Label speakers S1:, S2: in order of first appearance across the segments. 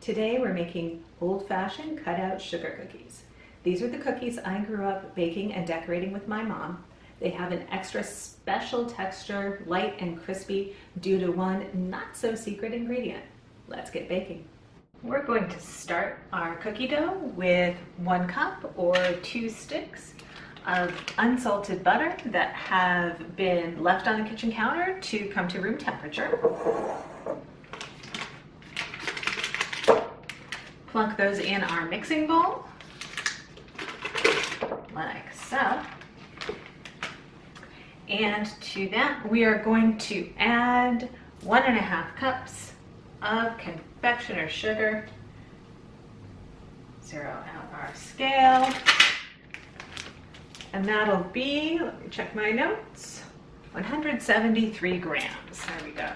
S1: Today we're making old-fashioned cutout sugar cookies. These are the cookies I grew up baking and decorating with my mom. They have an extra special texture, light and crispy, due to one not-so-secret ingredient. Let's get baking. We're going to start our cookie dough with 1 cup or 2 sticks of unsalted butter that have been left on the kitchen counter to come to room temperature. Plunk those in our mixing bowl, like so. And to that, we are going to add 1.5 cups of confectioner sugar. Zero out our scale. And that'll be, let me check my notes, 173 grams. There we go.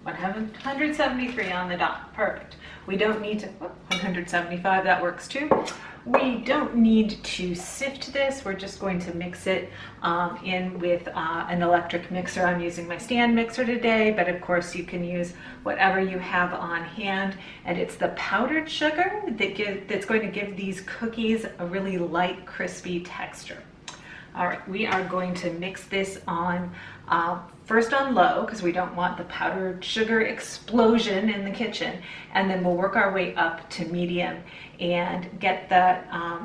S1: But 173 on the dot. Perfect. We don't need to, 175, that works too. We don't need to sift this. We're just going to mix it in with an electric mixer. I'm using my stand mixer today, but of course you can use whatever you have on hand. And it's the powdered sugar that's going to give these cookies a really light, crispy texture. All right, we are going to mix this on first on low, because we don't want the powdered sugar explosion in the kitchen, and then we'll work our way up to medium and get the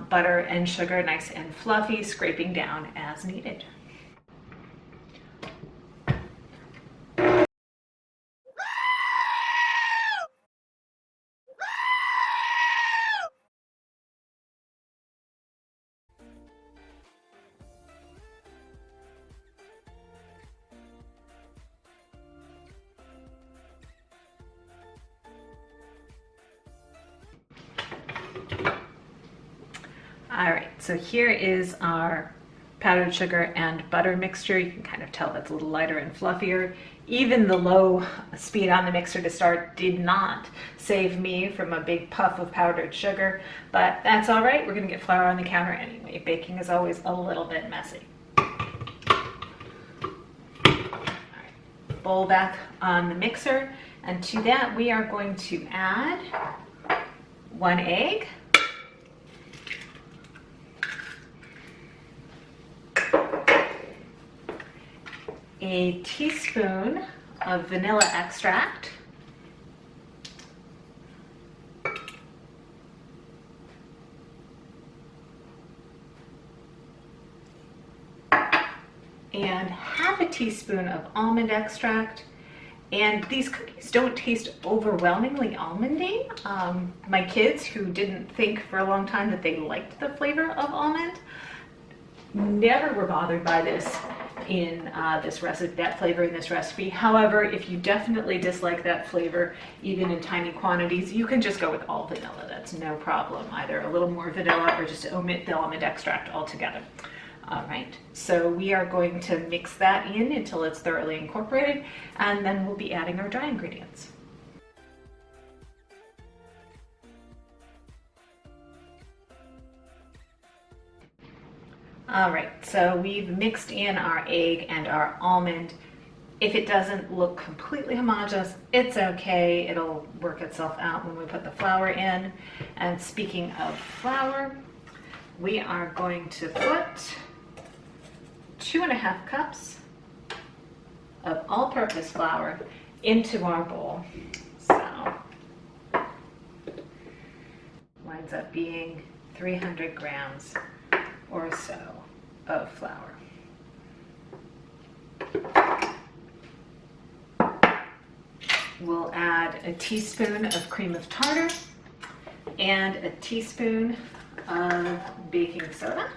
S1: butter and sugar nice and fluffy, scraping down as needed. All right, so here is our powdered sugar and butter mixture. You can kind of tell that's a little lighter and fluffier. Even the low speed on the mixer to start did not save me from a big puff of powdered sugar, but that's all right. We're gonna get flour on the counter anyway. Baking is always a little bit messy. All right, bowl back on the mixer, and to that we are going to add 1 egg, a teaspoon of vanilla extract, and half a teaspoon of almond extract. And these cookies don't taste overwhelmingly almondy. My kids, who didn't think for a long time that they liked the flavor of almond, never were bothered by this in this recipe, that flavor in this recipe. However, if you definitely dislike that flavor, even in tiny quantities, you can just go with all vanilla. That's no problem. Either a little more vanilla or just omit the almond extract altogether. All right, so we are going to mix that in until it's thoroughly incorporated, and then we'll be adding our dry ingredients. All right, so we've mixed in our egg and our almond. If it doesn't look completely homogeneous, it's okay. It'll work itself out when we put the flour in. And speaking of flour, we are going to put 2.5 cups of all-purpose flour into our bowl. So, winds up being 300 grams or so of flour. We'll add a teaspoon of cream of tartar and a teaspoon of baking soda.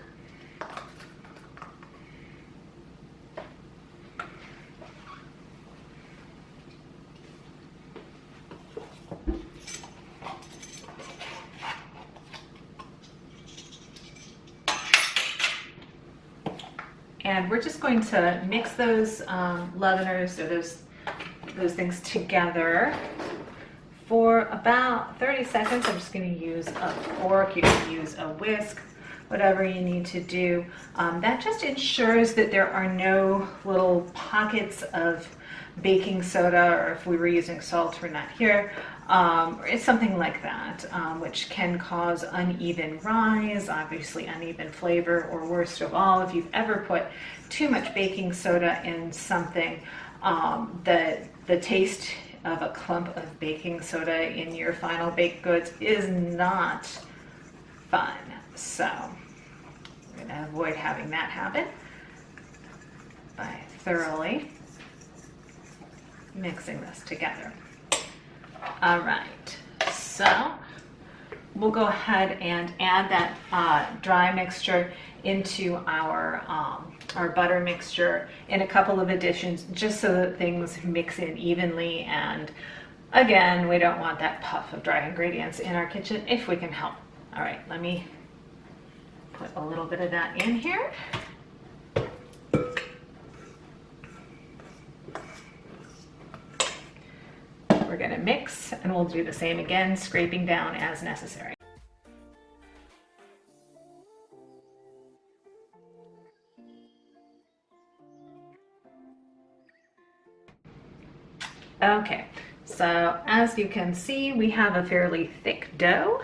S1: And we're just going to mix those leaveners, or those things together for about 30 seconds. I'm just going to use a fork. You can use a whisk. whatever you need to do. That just ensures that there are no little pockets of baking soda, or if we were using salt, we're not here. It's something like that, which can cause uneven rise, obviously uneven flavor, or worst of all, if you've ever put too much baking soda in something, the taste of a clump of baking soda in your final baked goods is not fun. So we're going to avoid having that happen by thoroughly mixing this together. All right, so we'll go ahead and add that dry mixture into our butter mixture in a couple of additions, just so that things mix in evenly. And again, we don't want that puff of dry ingredients in our kitchen if we can help. All right, let me put a little bit of that in here. We're going to mix, and we'll do the same again, scraping down as necessary. Okay, so as you can see, we have a fairly thick dough.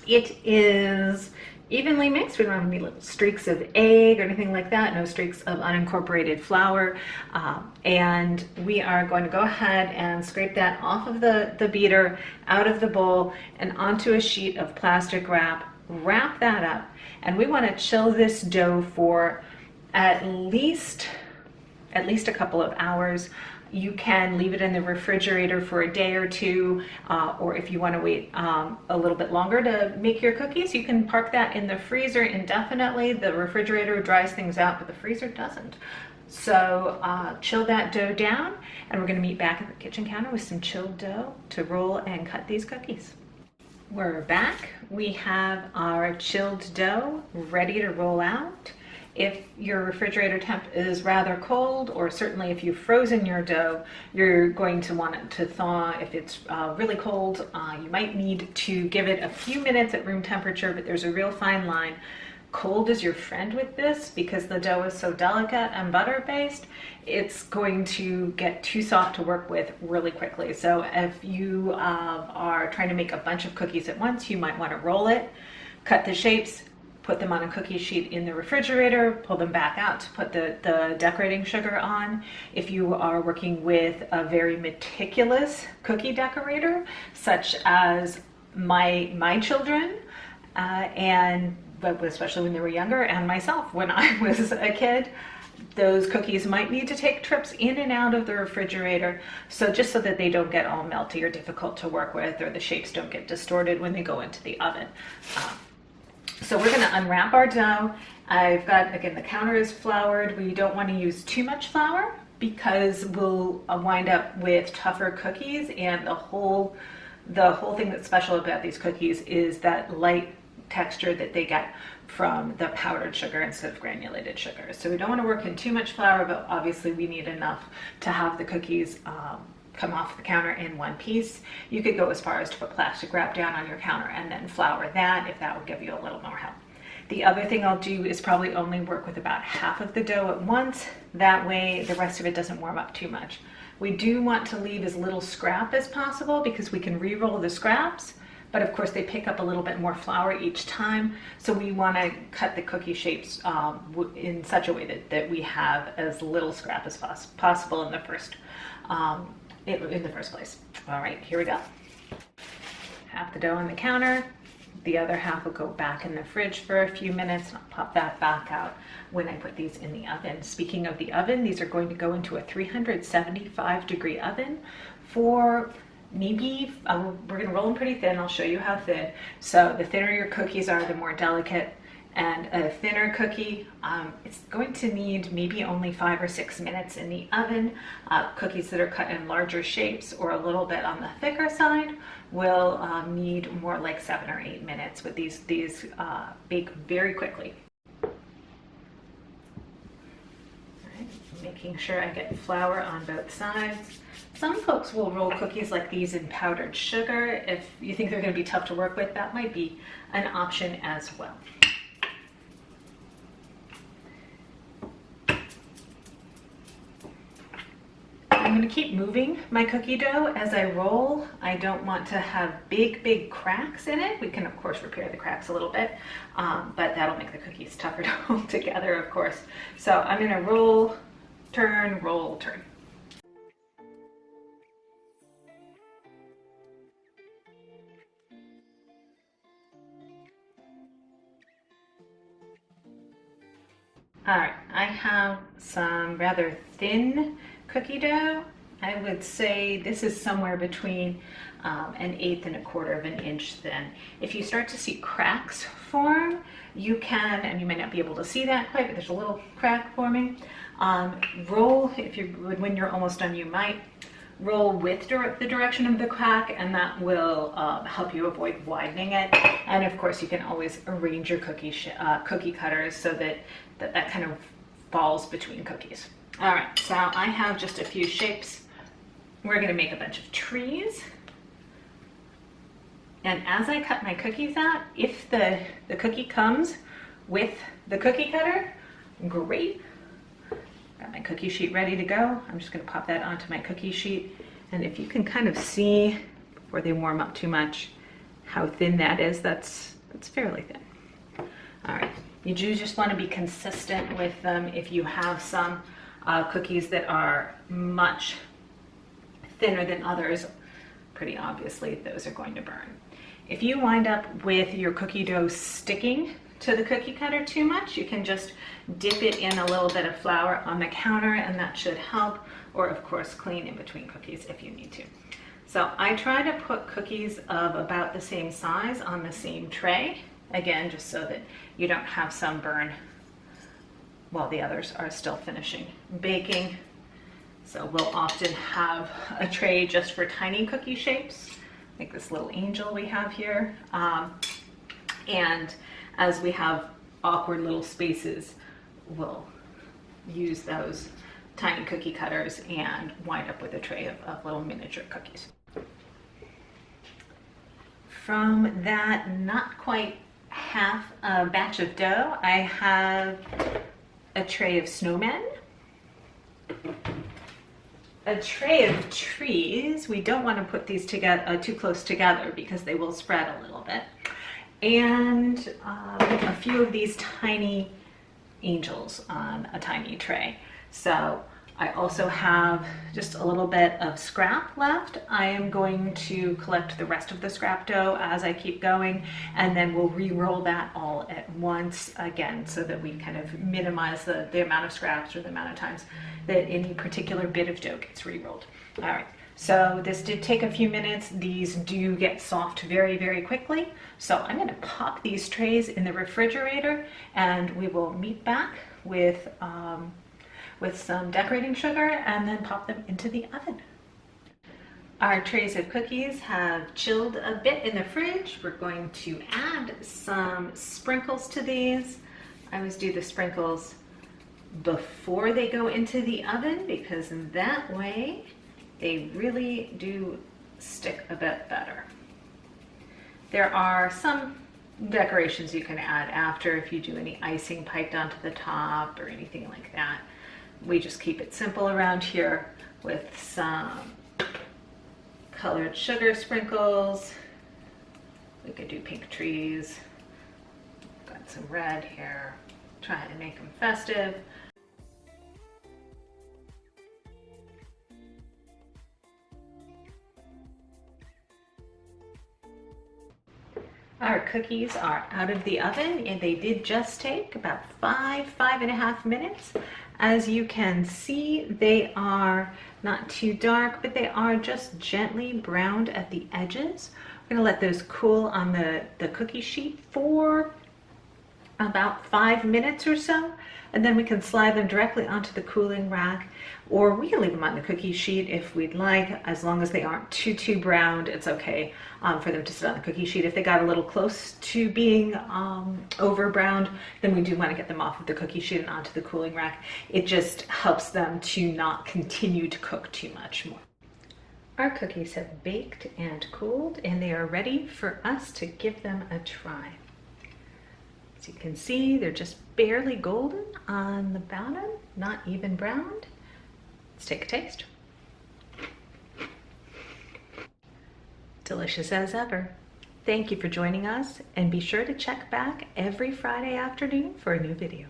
S1: It is evenly mixed. We don't have any little streaks of egg or anything like that, no streaks of unincorporated flour. And we are going to go ahead and scrape that off of the beater, out of the bowl, and onto a sheet of plastic wrap. Wrap that up, and we want to chill this dough for at least a couple of hours. You can leave it in the refrigerator for a day or two, or if you want to wait a little bit longer to make your cookies, you can park that in the freezer indefinitely. The refrigerator dries things out, but the freezer doesn't. So chill that dough down, and we're going to meet back at the kitchen counter with some chilled dough to roll and cut these cookies. We're back. We have our chilled dough ready to roll out. If your refrigerator temp is rather cold, or certainly if you've frozen your dough, you're going to want it to thaw. If it's really cold, you might need to give it a few minutes at room temperature, but there's a real fine line. Cold is your friend with this, because the dough is so delicate and butter-based. It's going to get too soft to work with really quickly. So if you are trying to make a bunch of cookies at once, you might want to roll it, cut the shapes, put them on a cookie sheet in the refrigerator, pull them back out to put the decorating sugar on. If you are working with a very meticulous cookie decorator, such as my children, but especially when they were younger, and myself when I was a kid, those cookies might need to take trips in and out of the refrigerator, so just so that they don't get all melty or difficult to work with, or the shapes don't get distorted when they go into the oven. So we're going to unwrap our dough. I've got, again, the counter is floured. We don't want to use too much flour, because we'll wind up with tougher cookies, and the whole thing that's special about these cookies is that light texture that they get from the powdered sugar instead of granulated sugar. So we don't want to work in too much flour, but obviously we need enough to have the cookies come off the counter in one piece. You could go as far as to put plastic wrap down on your counter and then flour that, if that would give you a little more help. The other thing I'll do is probably only work with about half of the dough at once. That way the rest of it doesn't warm up too much. We do want to leave as little scrap as possible, because we can re-roll the scraps, but of course they pick up a little bit more flour each time. So we want to cut the cookie shapes in such a way that we have as little scrap as possible in the first place. All right, here we go. Half the dough on the counter. The other half will go back in the fridge for a few minutes, and I'll pop that back out when I put these in the oven. Speaking of the oven, these are going to go into a 375-degree oven for maybe, we're going to roll them pretty thin. I'll show you how thin. So the thinner your cookies are, the more delicate. And a thinner cookie, it's going to need maybe only 5 or 6 minutes in the oven. Cookies that are cut in larger shapes or a little bit on the thicker side will need more like 7 or 8 minutes, but these bake very quickly. All right, make making sure I get flour on both sides. Some folks will roll cookies like these in powdered sugar. If you think they're going to be tough to work with, that might be an option as well. I'm going to keep moving my cookie dough as I roll. I don't want to have big cracks in it. We can of course repair the cracks a little bit, but that'll make the cookies tougher to hold together, of course. So I'm going to roll, turn, roll, turn. All right, I have some rather thin cookie dough. I would say this is somewhere between 1/8 and 1/4 of an inch thin. If you start to see cracks form, you can, and you may not be able to see that quite, but there's a little crack forming. Roll, when you're almost done, you might roll with the direction of the crack, and that will help you avoid widening it. And of course, you can always arrange your cookie cutters so that kind of falls between cookies. All right, so I have just a few shapes. We're going to make a bunch of trees. And as I cut my cookies out, if the cookie comes with the cookie cutter, great. Got my cookie sheet ready to go. I'm just going to pop that onto my cookie sheet. And if you can kind of see, before they warm up too much, how thin that is, that's fairly thin. All right, you do just want to be consistent with them. If you have some cookies that are much thinner than others, pretty obviously those are going to burn. If you wind up with your cookie dough sticking to the cookie cutter too much, you can just dip it in a little bit of flour on the counter and that should help, or of course clean in between cookies if you need to. So I try to put cookies of about the same size on the same tray, again just so that you don't have some burn while the others are still finishing baking. So we'll often have a tray just for tiny cookie shapes, like this little angel we have here. And as we have awkward little spaces, we'll use those tiny cookie cutters and wind up with a tray of little miniature cookies. From that not quite half a batch of dough, I have a tray of snowmen, a tray of trees. We don't want to put these together too close together because they will spread a little bit, and a few of these tiny angels on a tiny tray. So I also have just a little bit of scrap left. I am going to collect the rest of the scrap dough as I keep going, and then we'll re-roll that all at once again so that we kind of minimize the amount of scraps or the amount of times that any particular bit of dough gets re-rolled. All right, so this did take a few minutes. These do get soft very quickly. So I'm gonna pop these trays in the refrigerator and we will meet back with some decorating sugar and then pop them into the oven. Our trays of cookies have chilled a bit in the fridge. We're going to add some sprinkles to these. I always do the sprinkles before they go into the oven because that way they really do stick a bit better. There are some decorations you can add after if you do any icing piped onto the top or anything like that. We just keep it simple around here with some colored sugar sprinkles. We could do pink trees. Got some red here, trying to make them festive. Our cookies are out of the oven and they did just take about 5.5 minutes. As you can see, they are not too dark, but they are just gently browned at the edges. We're gonna let those cool on the cookie sheet for about 5 minutes or so, and then we can slide them directly onto the cooling rack, or we can leave them on the cookie sheet if we'd like. As long as they aren't too browned, it's okay for them to sit on the cookie sheet. If they got a little close to being over browned, then we do want to get them off of the cookie sheet and onto the cooling rack. It just helps them to not continue to cook too much more. Our cookies have baked and cooled, and they are ready for us to give them a try. As you can see, they're just barely golden on the bottom, not even browned. Let's take a taste. Delicious as ever. Thank you for joining us, and be sure to check back every Friday afternoon for a new video.